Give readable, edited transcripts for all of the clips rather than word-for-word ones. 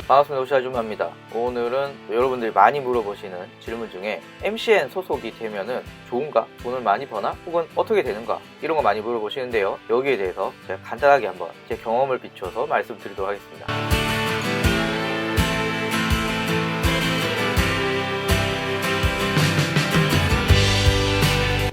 반갑습니다. 오시아줌마입니다. 오늘은 여러분들이 많이 물어보시는 질문 중에 MCN 소속이 되면은 좋은가? 돈을 많이 버나? 혹은 어떻게 되는가? 이런 거 많이 물어보시는데요. 여기에 대해서 제가 간단하게 한번 제 경험을 비춰서 말씀드리도록 하겠습니다.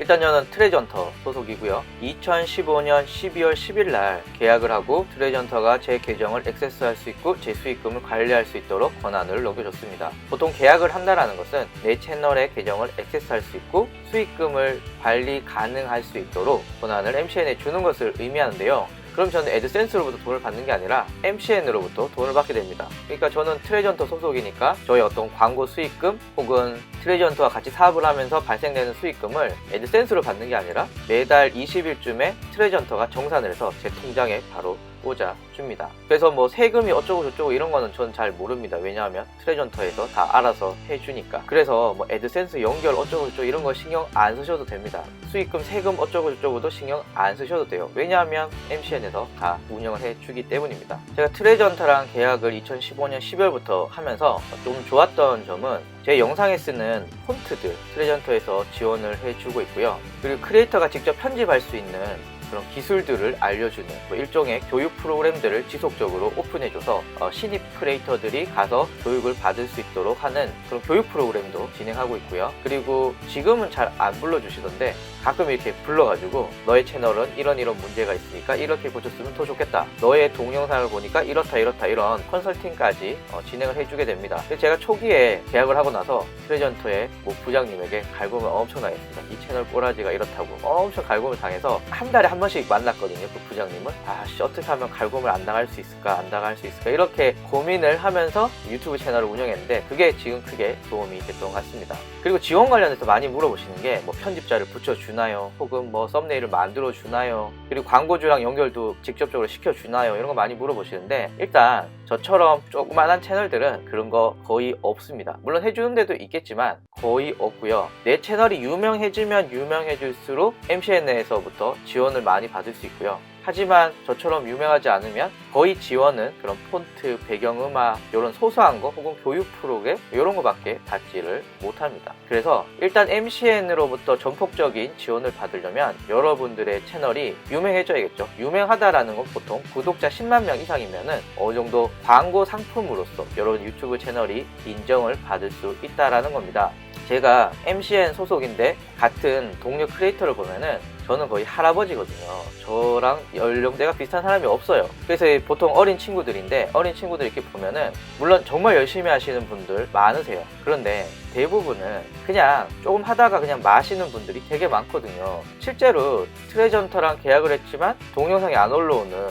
일단 저는 트레전터 소속이고요. 2015년 12월 10일 날 계약을 하고 트레전터가 제 계정을 액세스할 수 있고 제 수익금을 관리할 수 있도록 권한을 넘겨줬습니다. 보통 계약을 한다는 것은 내 채널의 계정을 액세스할 수 있고 수익금을 관리 가능할 수 있도록 권한을 MCN에 주는 것을 의미하는데요. 그럼 저는 애드센스로부터 돈을 받는 게 아니라 MCN으로부터 돈을 받게 됩니다. 그러니까 저는 트레전터 소속이니까 저희 어떤 광고 수익금 혹은 트레전터와 같이 사업을 하면서 발생되는 수익금을 애드센스로 받는 게 아니라 매달 20일쯤에 트레전터가 정산을 해서 제 통장에 바로 꽂아줍니다. 그래서 뭐 세금이 어쩌고 저쩌고 이런 거는 전 잘 모릅니다. 왜냐하면 트레전터에서 다 알아서 해주니까. 그래서 뭐 애드센스 연결 어쩌고 저쩌고 이런 거 신경 안 쓰셔도 됩니다. 수익금 세금 어쩌고 저쩌고도 신경 안 쓰셔도 돼요. 왜냐하면 MCN에서 다 운영을 해주기 때문입니다. 제가 트레전터랑 계약을 2015년 12월부터 하면서 좀 좋았던 점은 제 영상에 쓰는 폰트들 트레전터에서 지원을 해주고 있고요. 그리고 크리에이터가 직접 편집할 수 있는 그런 기술들을 알려주는 일종의 교육 프로그램들을 지속적으로 오픈해줘서 신입 크리에이터들이 가서 교육을 받을 수 있도록 하는 그런 교육 프로그램도 진행하고 있고요. 그리고 지금은 잘 안 불러주시던데 가끔 이렇게 불러가지고 너의 채널은 이런 문제가 있으니까 이렇게 고쳤으면 더 좋겠다. 너의 동영상을 보니까 이렇다 이런 컨설팅까지 진행을 해주게 됩니다. 제가 초기에 계약을 하고 나서 트레전터의 부장님에게 갈굼을 엄청 당했습니다. 이 채널 꼬라지가 이렇다고 엄청 갈굼을 당해서 한 달에 한 번씩 만났거든요. 그 부장님을. 어떻게 하면 갈굼을 안 당할 수 있을까 이렇게 고민을 하면서 유튜브 채널을 운영했는데 그게 지금 크게 도움이 됐던 것 같습니다. 그리고 지원 관련해서 많이 물어보시는 게 편집자를 붙여주나요? 혹은 썸네일을 만들어주나요? 그리고 광고주랑 연결도 직접적으로 시켜주나요? 이런 거 많이 물어보시는데 일단 저처럼 조그만한 채널들은 그런 거 거의 없습니다. 물론 해주는 데도 있겠지만 거의 없고요. 내 채널이 유명해지면 유명해질수록 MCN 내에서부터 지원을 많이 받을 수 있고요. 하지만 저처럼 유명하지 않으면 거의 지원은 그런 폰트, 배경음악 이런 소소한 거 혹은 교육 프로그램 이런 거밖에 받지를 못합니다. 그래서 일단 MCN으로부터 전폭적인 지원을 받으려면 여러분들의 채널이 유명해져야겠죠. 유명하다라는 건 보통 구독자 10만 명 이상이면은 어느 정도 광고 상품으로서 여러분 유튜브 채널이 인정을 받을 수 있다라는 겁니다. 제가 MCN 소속인데 같은 동료 크리에이터를 보면은 저는 거의 할아버지거든요. 저랑 연령대가 비슷한 사람이 없어요. 그래서 보통 어린 친구들인데 어린 친구들 이렇게 보면은 물론 정말 열심히 하시는 분들 많으세요. 그런데 대부분은 그냥 조금 하다가 그냥 마시는 분들이 되게 많거든요. 실제로 트레전터랑 계약을 했지만 동영상이 안 올라오는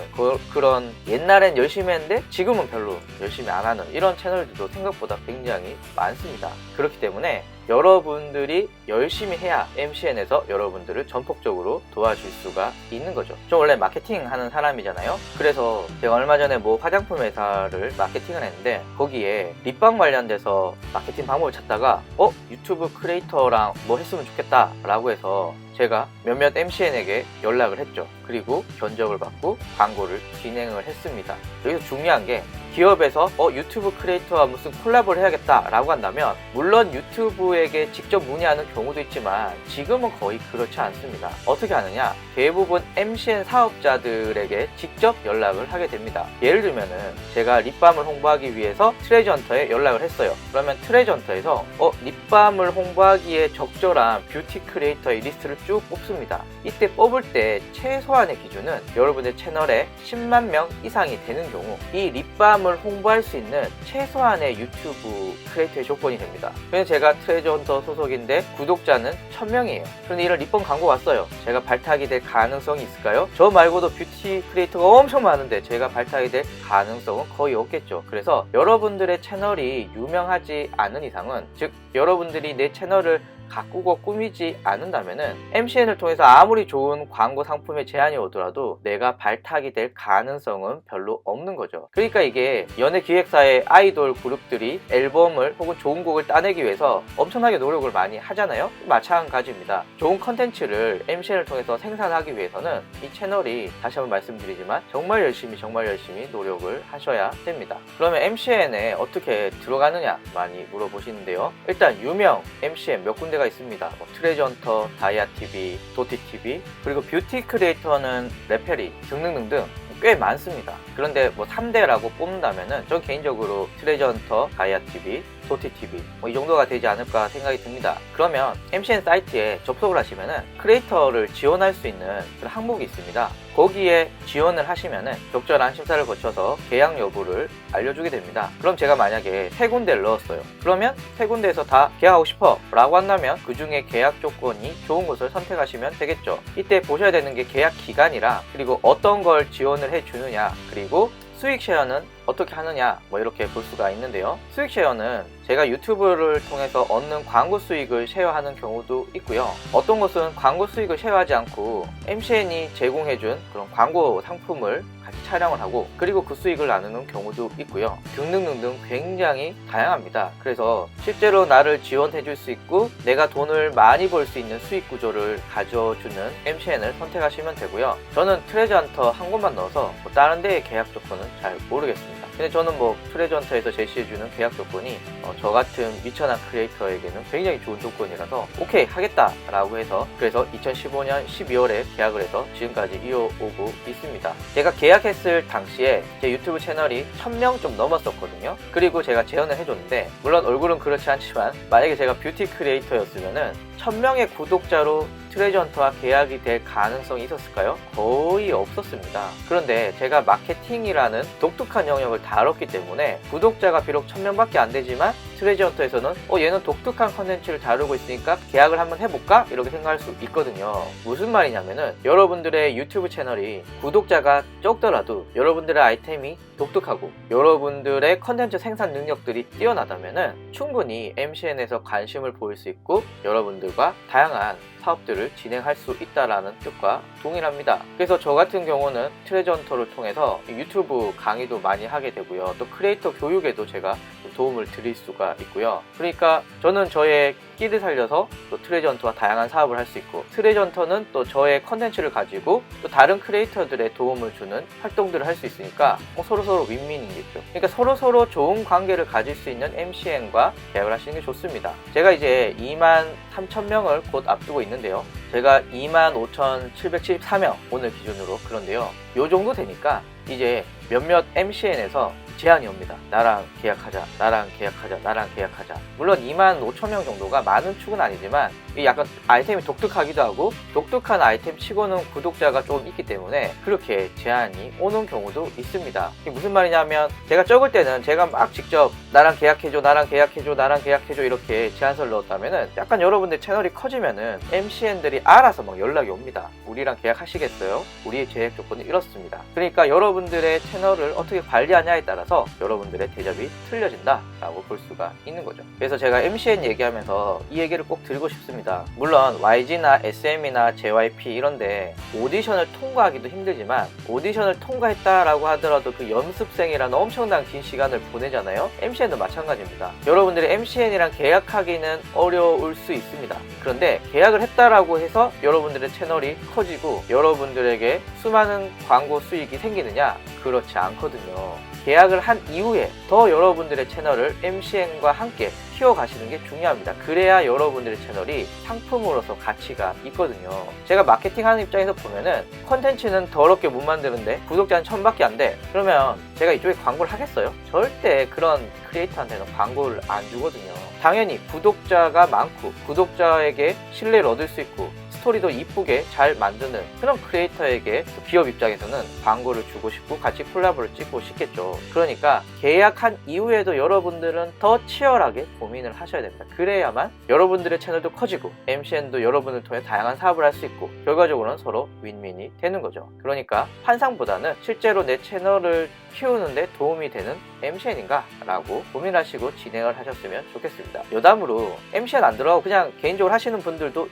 그런 옛날엔 열심히 했는데 지금은 별로 열심히 안 하는 이런 채널들도 생각보다 굉장히 많습니다. 그렇기 때문에 여러분들이 열심히 해야 MCN에서 여러분들을 전폭적으로 도와줄 수가 있는 거죠. 저 원래 마케팅 하는 사람이잖아요. 그래서 제가 얼마 전에 화장품 회사를 마케팅을 했는데 거기에 립밤 관련돼서 마케팅 방법을 찾다가 유튜브 크리에이터랑 했으면 좋겠다 라고 해서 제가 몇몇 MCN에게 연락을 했죠. 그리고 견적을 받고 광고를 진행을 했습니다. 여기서 중요한 게 기업에서 유튜브 크리에이터와 무슨 콜라보를 해야겠다 라고 한다면 물론 유튜브에게 직접 문의하는 경우도 있지만 지금은 거의 그렇지 않습니다. 어떻게 하느냐? 대부분 MCN 사업자들에게 직접 연락을 하게 됩니다. 예를 들면은 제가 립밤을 홍보하기 위해서 트레전터에 연락을 했어요. 그러면 트레전터에서 립밤을 홍보하기에 적절한 뷰티 크리에이터의 리스트를 쭉 뽑습니다. 이때 뽑을 때 최소한의 기준은 여러분의 채널에 10만 명 이상이 되는 경우 이 립밤을 홍보할 수 있는 최소한의 유튜브 크리에이터의 조건이 됩니다. 그래서 제가 트레전터 소속인데 구독자는 1000명이에요. 그런데 이런 립밤 광고 왔어요. 제가 발탁이 될 가능성이 있을까요? 저 말고도 뷰티 크리에이터가 엄청 많은데 제가 발탁이 될 가능성은 거의 없겠죠. 그래서 여러분들의 채널이 유명하지 않은 이상은 즉 여러분들이 내 채널을 가꾸고 꾸미지 않는다면은 MCN을 통해서 아무리 좋은 광고 상품의 제안이 오더라도 내가 발탁이 될 가능성은 별로 없는 거죠. 그러니까 이게 연예 기획사의 아이돌 그룹들이 앨범을 혹은 좋은 곡을 따내기 위해서 엄청나게 노력을 많이 하잖아요. 마찬가지입니다. 좋은 컨텐츠를 MCN을 통해서 생산하기 위해서는 이 채널이 다시 한번 말씀드리지만 정말 열심히 노력을 하셔야 됩니다. 그러면 MCN에 어떻게 들어가느냐 많이 물어보시는데요. 일단 유명 MCN 몇 군데가 있습니다. 트레저헌터, 다이아TV, 도티TV, 그리고 뷰티 크리에이터는 레페리 등등등등 꽤 많습니다. 그런데 3대라고 뽑는다면은 전 개인적으로 트레저헌터, 다이아TV, 도티TV 이 정도가 되지 않을까 생각이 듭니다. 그러면 MCN 사이트에 접속을 하시면은 크리에이터를 지원할 수 있는 그런 항목이 있습니다. 거기에 지원을 하시면은 적절한 심사를 거쳐서 계약 여부를 알려주게 됩니다. 그럼 제가 만약에 3군데를 넣었어요. 그러면 3군데에서 다 계약하고 싶어 라고 한다면 그 중에 계약 조건이 좋은 곳을 선택하시면 되겠죠. 이때 보셔야 되는 게 계약 기간이랑 그리고 어떤 걸 지원을 해주느냐, 그리고 수익 쉐어는 어떻게 하느냐 이렇게 볼 수가 있는데요. 수익 쉐어는 제가 유튜브를 통해서 얻는 광고 수익을 쉐어하는 경우도 있고요. 어떤 것은 광고 수익을 쉐어하지 않고 MCN이 제공해준 그런 광고 상품을 같이 촬영을 하고 그리고 그 수익을 나누는 경우도 있고요. 등등등등 굉장히 다양합니다. 그래서 실제로 나를 지원해줄 수 있고 내가 돈을 많이 벌 수 있는 수익 구조를 가져주는 MCN을 선택하시면 되고요. 저는 트레저헌터 한 곳만 넣어서 다른 데의 계약 조건은 잘 모르겠습니다. 근데 저는 트레저헌터에서 제시해주는 계약 조건이 저 같은 미천한 크리에이터에게는 굉장히 좋은 조건이라서 오케이 하겠다 라고 해서 그래서 2015년 12월에 계약을 해서 지금까지 이어오고 있습니다. 제가 계약했을 당시에 제 유튜브 채널이 1000명 좀 넘었었거든요. 그리고 제가 제언을 해줬는데 물론 얼굴은 그렇지 않지만 만약에 제가 뷰티 크리에이터였으면은 1000명의 구독자로 트레저헌터와 계약이 될 가능성이 있었을까요? 거의 없었습니다. 그런데 제가 마케팅이라는 독특한 영역을 다뤘기 때문에 구독자가 비록 1000명밖에 안 되지만 트레저헌터에서는 얘는 독특한 컨텐츠를 다루고 있으니까 계약을 한번 해볼까? 이렇게 생각할 수 있거든요. 무슨 말이냐면은 여러분들의 유튜브 채널이 구독자가 적더라도 여러분들의 아이템이 독특하고 여러분들의 컨텐츠 생산 능력들이 뛰어나다면은 충분히 MCN에서 관심을 보일 수 있고 여러분들과 다양한 사업들을 진행할 수 있다라는 뜻과 동일합니다. 그래서 저 같은 경우는 트레저헌터를 통해서 유튜브 강의도 많이 하게 되고요. 또 크리에이터 교육에도 제가 도움을 드릴 수가 있고요. 그러니까 저는 저의 끼를 살려서 또 트레저헌터와 다양한 사업을 할 수 있고 트레저헌터는 또 저의 컨텐츠를 가지고 또 다른 크리에이터들의 도움을 주는 활동들을 할 수 있으니까 서로서로 윈윈이겠죠. 그러니까 서로서로 좋은 관계를 가질 수 있는 MCN과 계약을 하시는 게 좋습니다. 제가 이제 23,000명을 곧 앞두고 있는데요. 제가 25,774명 오늘 기준으로 그런데요. 요 정도 되니까 이제 몇몇 MCN에서 제안이 옵니다. 나랑 계약하자, 나랑 계약하자, 나랑 계약하자. 물론 25,000명 정도가 많은 축은 아니지만 약간 아이템이 독특하기도 하고 독특한 아이템 치고는 구독자가 조금 있기 때문에 그렇게 제안이 오는 경우도 있습니다. 이게 무슨 말이냐면 제가 적을 때는 제가 막 직접 나랑 계약해줘, 나랑 계약해줘, 나랑 계약해줘 이렇게 제안서를 넣었다면은 약간 여러분들 채널이 커지면은 MCN들이 알아서 막 연락이 옵니다. 우리랑 계약하시겠어요? 우리의 계약 조건이 이렇습니다. 그러니까 여러분들의 채널을 어떻게 관리하냐에 따라서 여러분들의 대접이 틀려진다 라고 볼 수가 있는 거죠. 그래서 제가 MCN 얘기하면서 이 얘기를 꼭 드리고 싶습니다. 물론 YG나 SM이나 JYP 이런데 오디션을 통과하기도 힘들지만 오디션을 통과했다라고 하더라도 그 연습생이라는 엄청난 긴 시간을 보내잖아요. MCN도 마찬가지입니다. 여러분들이 MCN이랑 계약하기는 어려울 수 있습니다. 그런데 계약을 했다라고 해서 여러분들의 채널이 커지고 여러분들에게 수많은 광고 수익이 생기느냐? 그렇지 않거든요. 계약을 한 이후에 더 여러분들의 채널을 MCN과 함께 키워가시는 게 중요합니다. 그래야 여러분들의 채널이 상품으로서 가치가 있거든요. 제가 마케팅하는 입장에서 보면은 컨텐츠는 더럽게 못 만드는데 구독자는 1000밖에 안 돼. 그러면 제가 이쪽에 광고를 하겠어요? 절대 그런 크리에이터한테는 광고를 안 주거든요. 당연히 구독자가 많고 구독자에게 신뢰를 얻을 수 있고 스토리도 이쁘게 잘 만드는 그런 크리에이터에게 기업 입장에서는 광고를 주고 싶고 같이 콜라보를 찍고 싶겠죠. 그러니까 계약한 이후에도 여러분들은 더 치열하게 고민을 하셔야 됩니다. 그래야만 여러분들의 채널도 커지고 MCN도 여러분을 통해 다양한 사업을 할 수 있고 결과적으로는 서로 윈윈이 되는 거죠. 그러니까 환상보다는 실제로 내 채널을 키우는데 도움이 되는 MCN인가? 라고 고민하시고 진행을 하셨으면 좋겠습니다. 여담으로 MCN 안 들어가고 그냥 개인적으로 하시는 분들도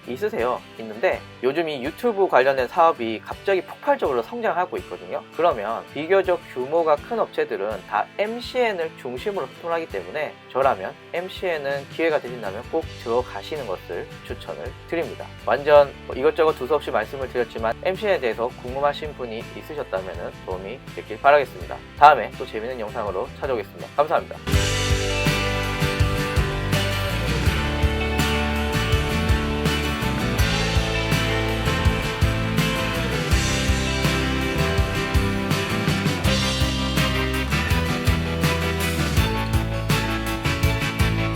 있는데 요즘 이 유튜브 관련된 사업이 갑자기 폭발적으로 성장하고 있거든요. 그러면 비교적 규모가 큰 업체들은 다 MCN을 중심으로 소통하기 때문에 저라면 MCN은 기회가 되신다면 꼭 들어가시는 것을 추천을 드립니다. 완전 이것저것 두서없이 말씀을 드렸지만 MCN에 대해서 궁금하신 분이 있으셨다면 도움이 됐길 바라겠습니다. 다음에 또 재밌는 영상으로 찾아오겠습니다. 감사합니다.